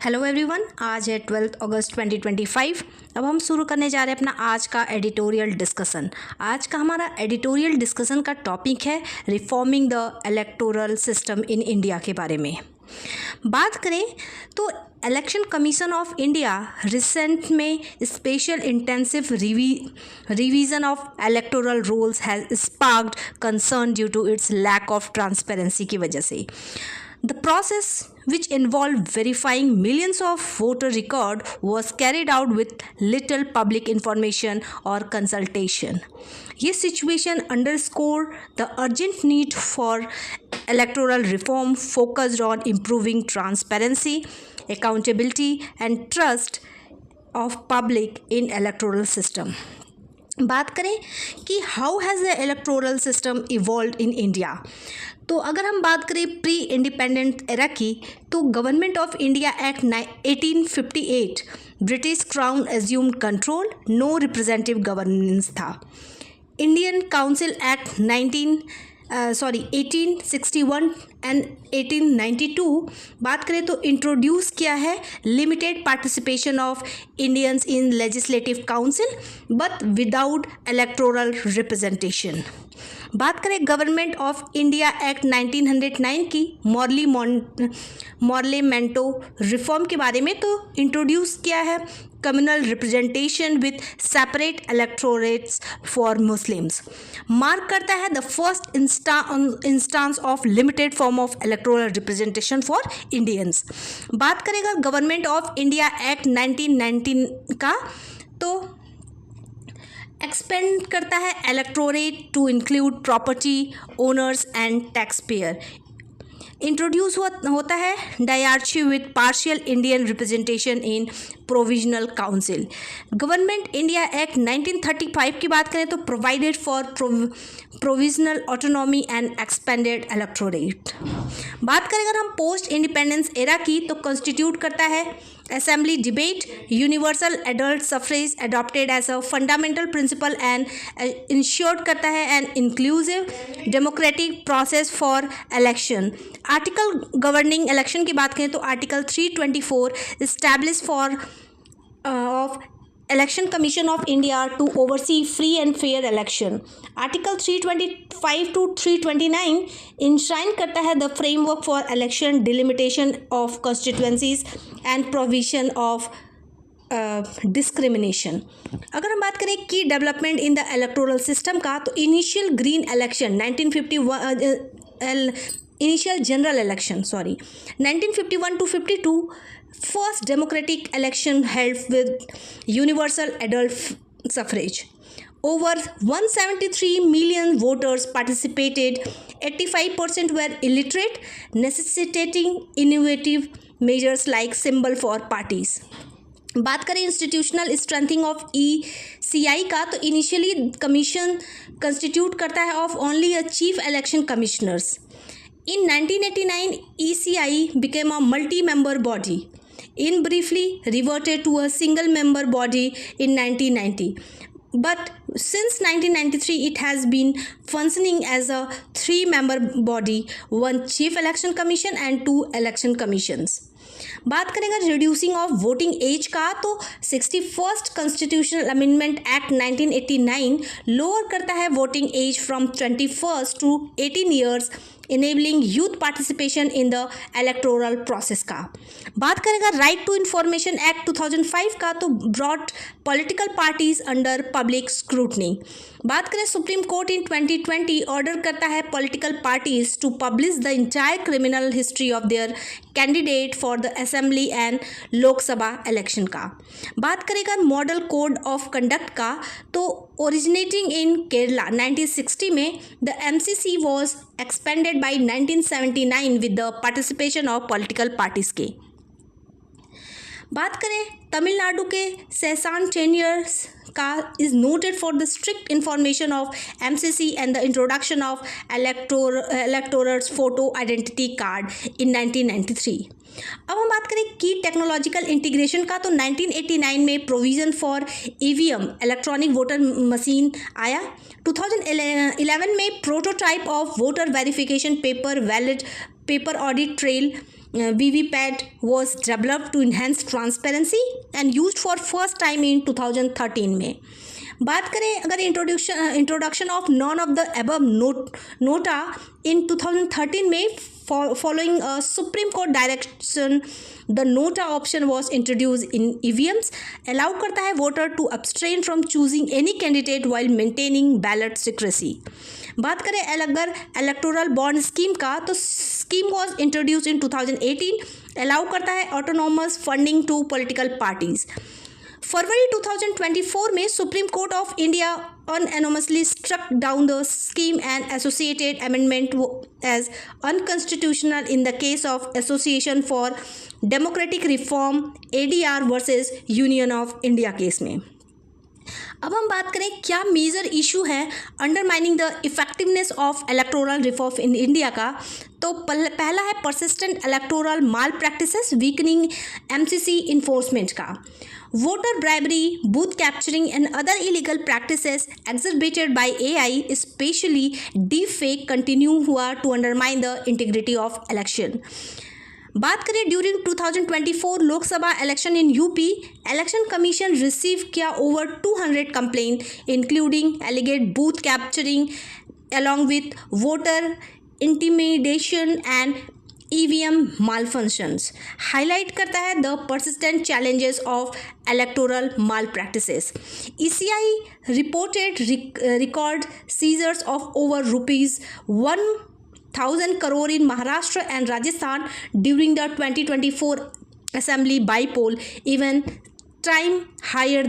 Hello everyone, आज है 12 अगस्त 2025। अब हम शुरू करने जा रहे हैं अपना आज का एडिटोरियल डिस्कशन। आज का हमारा एडिटोरियल डिस्कशन का टॉपिक है reforming the electoral system in India के बारे में। बात करें तो election commission of India recent में special intensive revision of electoral rules has sparked concern due to its lack of transparency की वजह से। The process, which involved verifying millions of voter record, was carried out with little public information or consultation. ये situation underscore the urgent need for electoral reform focused on improving transparency, accountability, and trust of public in electoral system. बात करें कि how has the electoral system evolve in India, तो अगर हम बात करें pre independent era की, तो government of India act 1858 British crown assumed control, no representative governance था। इंडियन काउंसिल एक्ट 1861 एंड 1892 बात करें तो इंट्रोड्यूस किया है limited participation of Indians in legislative council but without electoral representation. बात करें गवर्नमेंट ऑफ इंडिया एक्ट 1909 की मॉर्लेमेंटो reform के बारे में, तो इंट्रोड्यूस किया है communal representation with separate electorates for Muslims. Mark करता है the first instance of limited form of electoral representation for Indians. बात करेगा गवर्नमेंट ऑफ इंडिया एक्ट 1919 का, तो एक्सपेंड करता है electorate to include property owners and taxpayer. Introduce होता है dyarchy with partial Indian representation in provisional council. Government India act 1935 की बात करें तो provided for provisional autonomy and expanded electorate. बात करें अगर हम पोस्ट इंडिपेंडेंस एरा की, तो कॉन्स्टिट्यूट करता है assembly debate, universal adult suffrage adopted as a fundamental principle and ensured करता है an inclusive democratic process for election. Article governing election की बात करें तो article 324 establish for of election commission of India to oversee free and fair election. Article 325 to 329 enshrine करता है the framework for election delimitation of constituencies and provision of discrimination. अगर हम बात करें की development in the electoral system का, तो initial green election 1951 initial general election 1951 to 52, first democratic election held with universal adult suffrage. Over 173 million voters participated. 85% were illiterate, necessitating innovative measures like symbol for parties. बात करें institutional strengthening of ECI का, तो initially commission constitute करता है of only a chief election commissioners. In 1989, ECI became a multi-member body. In briefly reverted to a single-member body in 1990. But since 1993, it has been functioning as a 3-member body, 1 chief election commission and 2 election commissions. बात करेंगे reducing of voting as का, तो 61st constitutional amendment act 1989 lower करता है voting age from 21 to 18 years, enabling youth participation in the electoral process का। बात करेगा right to information act 2005 का, तो brought political parties under public scrutiny. बात करें सुप्रीम कोर्ट इन 2020 ऑर्डर करता है political parties to publish the entire criminal history of their candidate for the assembly and Lok Sabha election का। बात करेगा मॉडल कोड ऑफ कंडक्ट का, तो ओरिजिनेटिंग इन केरला 1960 में the MCC was expanded by 1979 with the participation of political parties के। बात करें तमिलनाडु के सेसान टेन्योर्स का is noted for the strict information of MCC and the introduction of electors photo identity card in 1993. अब हम बात करें की टेक्नोलॉजिकल इंटीग्रेशन का, तो 1989 में provision for EVM electronic voter machine आया। 2011 में prototype of voter verification paper audit trail VVPAT was developed to enhance transparency and used for first time in 2013 में। बात करें अगर introduction of none of the above NOTA in 2013 में following a Supreme Court direction, the nota option was introduced in EVMs, allow करता है voter to abstain from choosing any candidate while maintaining ballot secrecy. बात करें अगर electoral bond scheme का, तो scheme was introduced in 2018, allow करता है autonomous funding to political parties. फरवरी 2024 में supreme court of India unanimously struck down the scheme and associated amendment as unconstitutional in the case of Association for Democratic Reform ADR versus Union of India case में। अब हम बात करें क्या major issue है undermining the effectiveness of electoral reform in India का, तो पहला है परसिस्टेंट इलेक्टोरल माल प्रैक्टिसेस वीकनिंग MCC इन्फोर्समेंट का। Voter bribery, booth capturing and other illegal practices exacerbated by AI, especially deepfake, continue to undermine the integrity of election. बात करें during 2024 Lok Sabha election in UP, election commission receive किया over 200 complaint including alleged booth capturing along with voter intimidation and EVM malfunctions. Highlight करता है the persistent challenges of electoral malpractices. ECI reported record seizures of over ₹1,000 crore in Maharashtra and Rajasthan during the 2024 assembly by-poll, even 7 times higher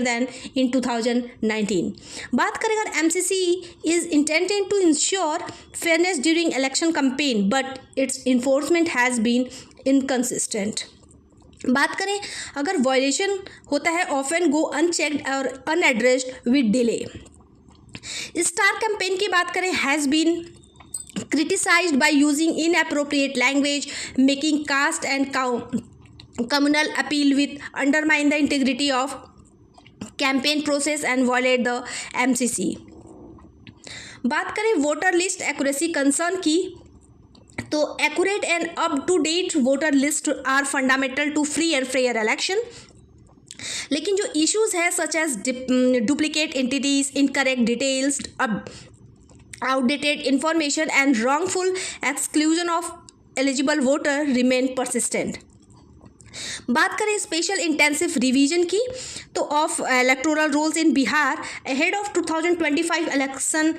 than in 2019. बात करें अगर MCC is intended to ensure fairness during election campaign, but its enforcement has been inconsistent. बात करें अगर violation होता है often go unchecked और unaddressed with delay. Star campaign की बात करें has been criticized by using inappropriate language, making caste and communal appeal with undermine the integrity of campaign process and violate the MCC. बात करें voter list accuracy concern की, तो accurate and up to date voter list are fundamental to free and fair election. लेकिन जो issues है such as duplicate entities, incorrect details, outdated information and wrongful exclusion of eligible voter remain persistent. बात करें special intensive revision की, तो of electoral rolls in Bihar ahead of 2025 election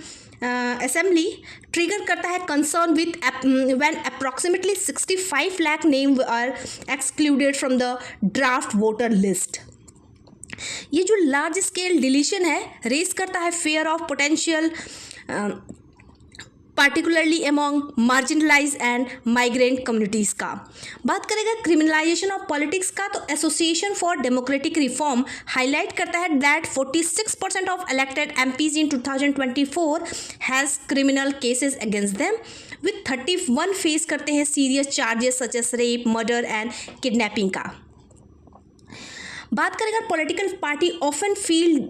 assembly trigger करता है concern with when approximately 65 lakh name are excluded from the draft voter list. ये जो large scale deletion है raise करता है fear of potential particularly among marginalise and migrant communities का। बात करेगा क्रिमिनलाइजेशन ऑफ पॉलिटिक्स का, तो association for democratic reform highlight करता है that 46% of elected MPs in 2024 has criminal cases against them, with 31 face करते हैं serious charges such as rape, murder and kidnapping का। बात करेगा political party often feel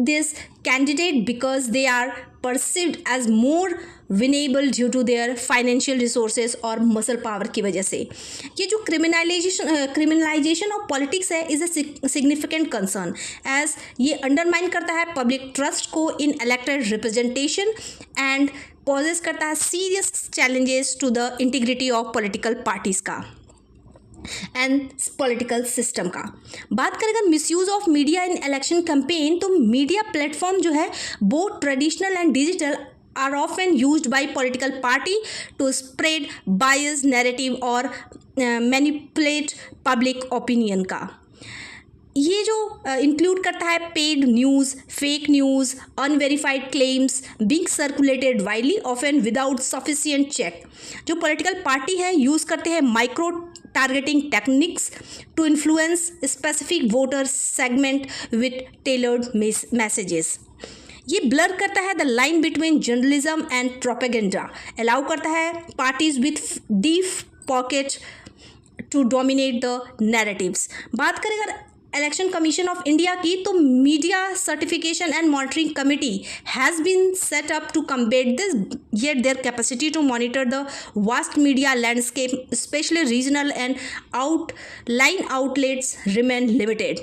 this candidate because they are perceived as more winnable due to their financial resources और muscle power की वजह से। ये जो criminalization of politics है is a significant concern as ये undermine करता है public trust को in elected representation and poses करता है serious challenges to the integrity of political parties का एंड पॉलिटिकल सिस्टम का। बात करें अगर misuse of media in election campaign, तो मीडिया प्लेटफॉर्म जो है both traditional and digital are often used by political party to spread bias narrative और manipulate public opinion का। ये जो इंक्लूड करता है paid news, fake news, unverified claims being circulated widely often without sufficient check. जो political party है use करते हैं micro targeting techniques to influence specific voter segment with tailored messages. ये ब्लर करता है the line between journalism and propaganda, allow करता है parties with deep pocket to dominate the narratives. बात करें अगर इलेक्शन कमीशन ऑफ इंडिया की, तो media certification and monitoring committee has been set up to combat this, yet their capacity to monitor the vast media landscape especially regional and outline outlets remain limited.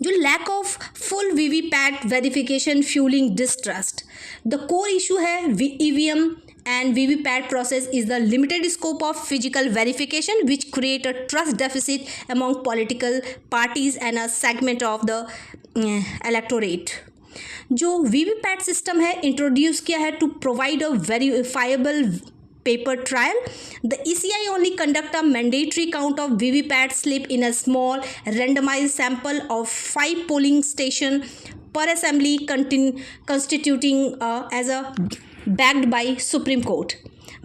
जो lack of full VVPAT verification fuelling distrust, the core issue है EVM and VVPAT process is the limited scope of physical verification which create a trust deficit among political parties and a segment of the electorate. जो VVPAT system है introduce किया है to provide a verifiable paper trail. The ECI only conduct a mandatory count of VVPAT slip in a small randomized sample of 5 polling station per assembly constituting as a backed by Supreme Court.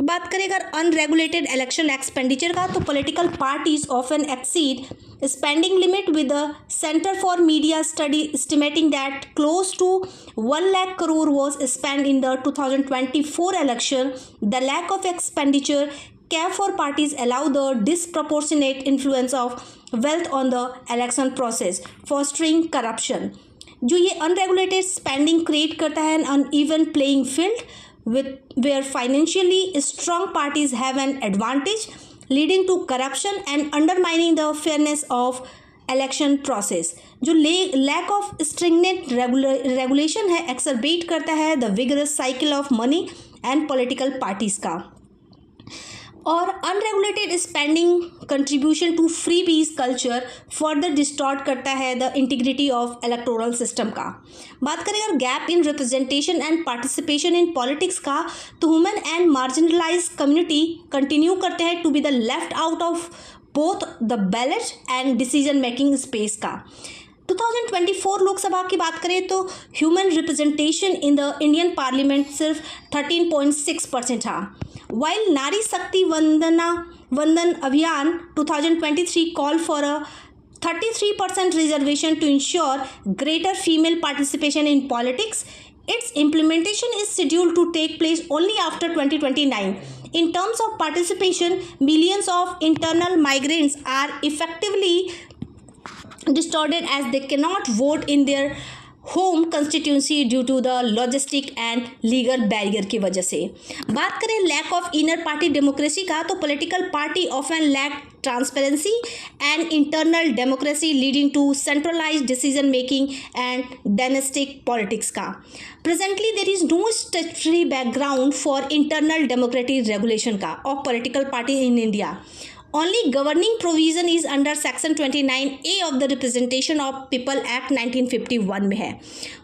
बात करें अगर unregulated election expenditure का, तो political parties often exceed spending limit with the Center for Media Study estimating that close to 1 lakh crore was spent in the 2024 election. The lack of expenditure cap for parties allow the disproportionate influence of wealth on the election process, fostering corruption. जो ये unregulated spending create करता है uneven playing field with where financially strong parties have an advantage, leading to corruption and undermining the fairness of election process. जो lack of stringent regulation है exacerbate करता है the vigorous cycle of money and political parties का। और unregulated spending contribution to freebies culture further distort करता है the integrity of electoral system का। बात करें अगर gap in representation and participation in politics का, तो women and marginalise community continue करते हैं to be the left out of both the ballot and decision making space का। 2024 लोकसभा की बात करें तो human representation in the Indian parliament सिर्फ 13.6% था। While नारी शक्ति वंदन अभियान 2023 called for a 33% reservation to ensure greater female participation in politics, its implementation is scheduled to take place only after 2029. In terms of participation, millions of internal migrants are effectively distorted as they cannot vote in their home constituency due to the logistic and legal barrier की वजह से। बात करें lack of inner party democracy का, तो political party often lack transparency and internal democracy leading to centralised decision making and dynastic politics का। Presently there is no statutory background for internal democratic regulation का of political party in India. Only governing provision is under section 29A of the Representation of People Act 1951 में है।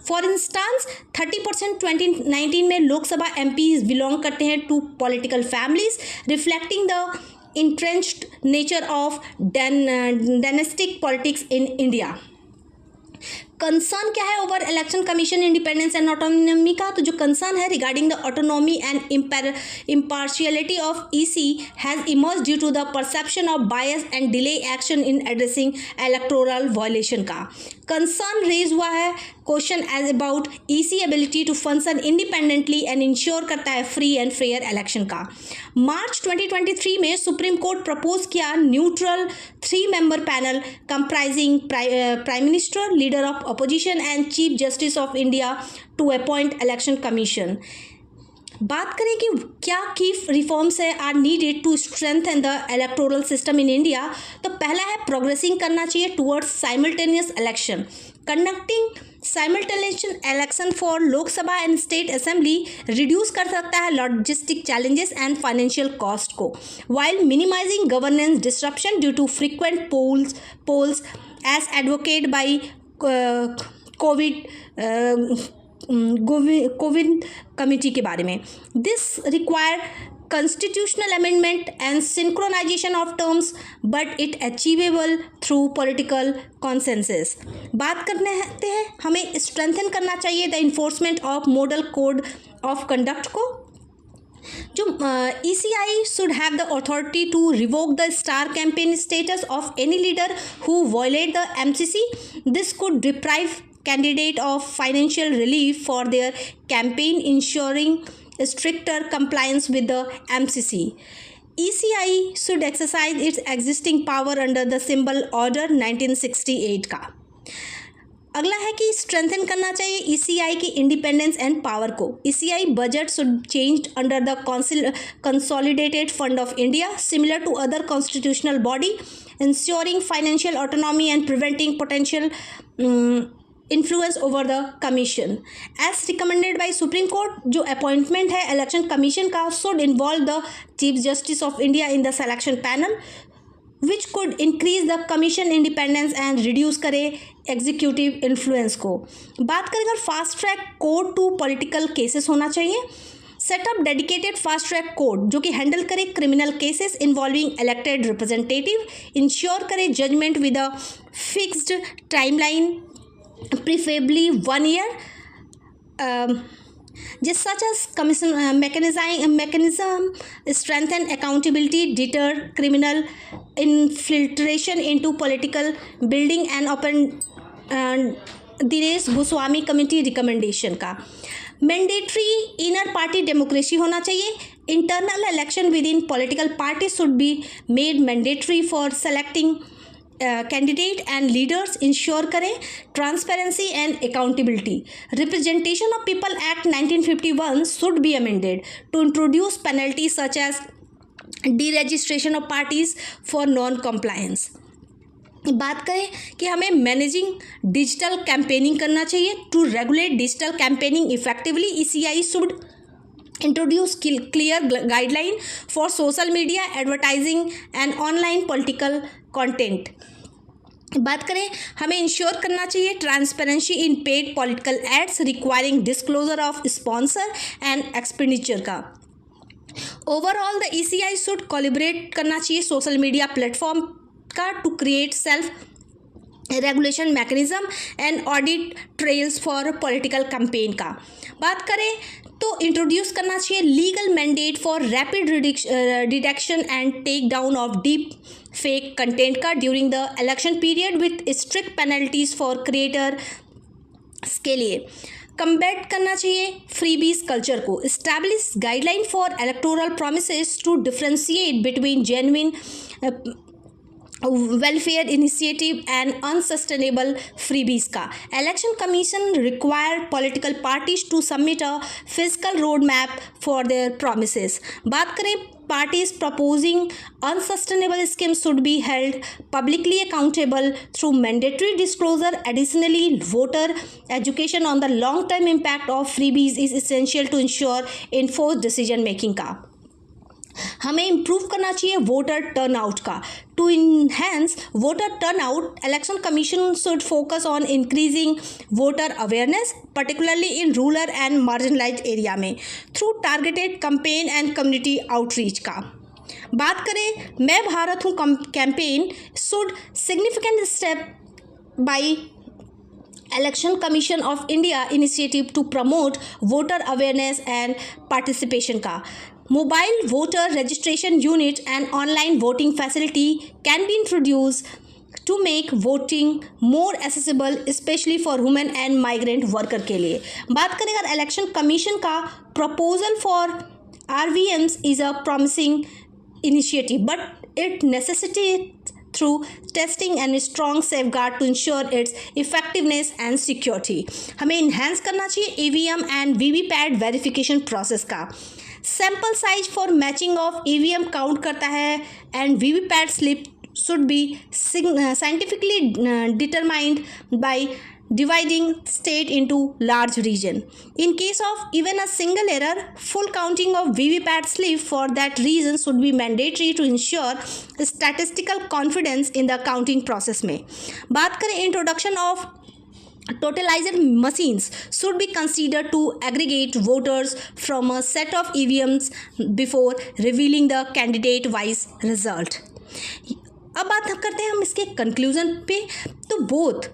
For instance, 30% 2019 में Lok Sabha MPs belong करते हैं to political families, reflecting the entrenched nature of dynastic politics in India. Concern क्या है over election commission independence and autonomy का, तो जो कंसर्न है regarding the autonomy and impartiality of EC has emerge due to the perception of bias and delay action in addressing electoral violation का। Concern raise हुआ है question as about EC ability to function independently and ensure करता है free and fair election का। मार्च 2023 में supreme court propose किया neutral 3 member panel comprising prime minister, leader of opposition and chief justice of India to appoint election commission. बात करें कि क्या की रिफॉर्म्स है are needed to strengthen the electoral system in India, तो पहला है प्रोग्रेसिंग करना चाहिए towards simultaneous election. Conducting simultaneous election for Lok Sabha and state assembly reduce कर सकता है logistic challenges and financial cost को, while minimising governance disruption due to frequent polls as advocate by Kovind committee के बारे में। This require constitutional amendment and synchronization of terms, but it achievable through political consensus. बात करते हैं हमें strengthen करना चाहिए the enforcement of model code of conduct को। जो ECI should have the authority to revoke the star campaign status of any leader who violate the MCC. This could deprive candidate of financial relief for their campaign, ensuring stricter compliance with the MCC. ECI should exercise its existing power under the symbol Order 1968 का. अगला है कि strengthen करना चाहिए ECI की independence and power को. ECI budget should changed under the consolidated fund of India similar to other constitutional body, ensuring financial autonomy and preventing potential influence over the commission as recommended by supreme court. जो appointment है election commission का should involve the chief justice of India in the selection panel, which could increase the commission independence and reduce करे executive influence को. बात करें अगर fast track court to political cases होना चाहिए. Setup dedicated fast track court जो कि handle करे criminal cases involving elected representative, ensure करे judgment with a fixed timeline, preferably 1 year. Just such as mechanism strengthen accountability, deter criminal infiltration into political building and open Dinesh Goswami committee recommendation का. Mandatory inner party democracy होना चाहिए. Internal election with in political party should be made mandatory for selecting candidate and leaders, ensure करें transparency and accountability. Representation of people act 1951 should be amended to introduce penalty such as deregistration of parties for non compliance. बात करें कि हमें managing digital campaigning करना चाहिए. To regulate digital campaigning effectively ECI should introduce clear guideline for social media advertising and online political content. बात करें हमें ensure करना चाहिए transparency in paid political ads requiring disclosure of sponsor and expenditure का. Overall the ECI should collaborate करना चाहिए social media platform का to create self regulation mechanism and audit trails for political campaign का. बात करें तो इंट्रोड्यूस करना चाहिए legal mandate for rapid detection and take down of deep fake content का during the election period with strict penalties for creator के लिए. Combat करना चाहिए फ्रीबीज कल्चर को. Establish guideline for electoral promises to differentiate between genuine welfare initiative and unsustainable freebies का. Election commission require political parties to submit a physical road map for their promises. बात करें parties proposing unsustainable schemes should be held publicly accountable through mandatory disclosure. Additionally, voter education on the long-term impact of freebies is essential to ensure enforced decision making का. हमें improve करना चाहिए voter turnout का. To enhance voter turnout election commission should focus on increasing voter awareness particularly in rural and marginalised area में through targeted campaign and community outreach का. बात करें मैं भारत हूँ campaign should significant step by Election Commission of India initiative to promote voter awareness and participation का. Mobile voter registration unit and online voting facility can be introduced to make voting more accessible especially for women and migrant worker के लिए. बात करें अगर election commission का proposal for RVMs is a promising initiative but it necessitates through testing and strong safeguard to ensure its effectiveness and security. हमें enhance करना चाहिए EVM and VVPAT verification process का. Sample size for matching of EVM count करता है and VVPAT slip should be scientifically determined by dividing state into large region. In case of even a single error, full counting of VVPAT slip for that region should be mandatory to ensure statistical confidence in the counting process में. बात करें introduction of totalizer machines should be considered to aggregate voters from a set of EVMs before revealing the candidate wise result. अब बात करते हैं हम इसके conclusion पे. तो both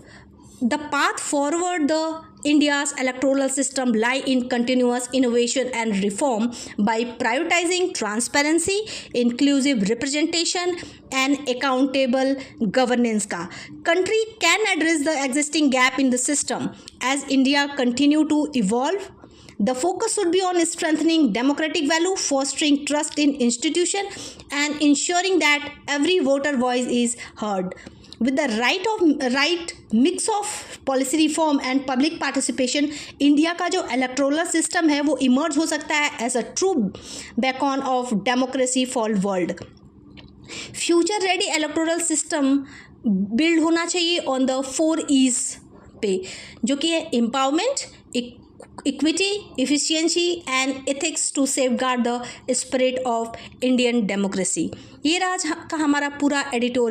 the path forward the India's electoral system lie in continuous innovation and reform by prioritizing transparency, inclusive representation, and accountable governance का country can address the existing gap in the system as India continue to evolve. The focus should be on strengthening democratic value, fostering trust in institution, and ensuring that every voter voice is heard. With the right mix of policy reform and public participation, India का जो electoral system है वो emerge हो सकता है as a true beacon of democracy for world. Future ready electoral system build होना चाहिए on the 4 E's पे, जो कि है empowerment, equity, efficiency and ethics to safeguard the spirit of Indian democracy. ये रहा का हमारा पूरा एडिटोरियल.